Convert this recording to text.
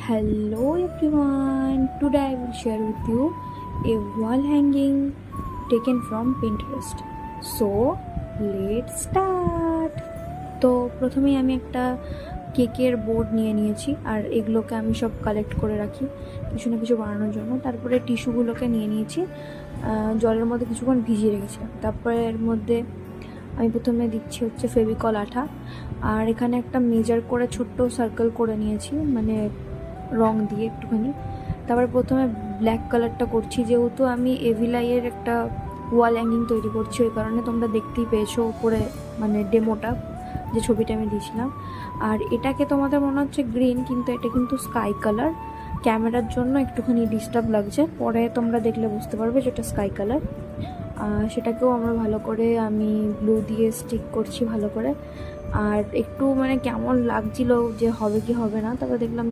Hello everyone, today I will share with you a wall hanging taken from Pinterest. So let's start. তো প্রথমেই আমি একটা কেকের board নিয়েছি আর এগুলোকে আমি সব কালেক্ট করে রাখি কিছু না কিছু বানানোর জন্য। তারপরে টিস্যুগুলোকে নিয়েছি, জলের মধ্যে কিছুক্ষণ ভিজিয়ে রেখেছিলাম। তারপরে এর মধ্যে আমি প্রথমে দিচ্ছি হচ্ছে ফেভিকল আঠা, আর এখানে একটা মেজার করে ছোট্ট সার্কেল করে নিয়েছি, মানে রং দিয়ে একটুখানি। তারপরে প্রথমে ব্ল্যাক কালারটা করছি, যেহেতু আমি এভিলাইয়ের একটা ওয়াল হ্যাঙ্গিং তৈরি করছি, ওই কারণে তোমরা দেখতেই পেয়েছো উপরে মানে ডেমোটা যে ছবিটা আমি দিয়েছিলাম। আর এটাকে তোমাদের মনে হচ্ছে গ্রিন, কিন্তু এটা কিন্তু স্কাই কালার। ক্যামেরার জন্য একটুখানি ডিস্টার্ব লাগছে, পরে তোমরা দেখলে বুঝতে পারবে যেটা স্কাই কালার। সেটাকেও আমরা ভালো করে আমি ব্লু দিয়ে স্টিক করছি ভালো করে। আর একটু মানে কেমন লাগছিল যে হবে কি হবে না, তারপরে দেখলাম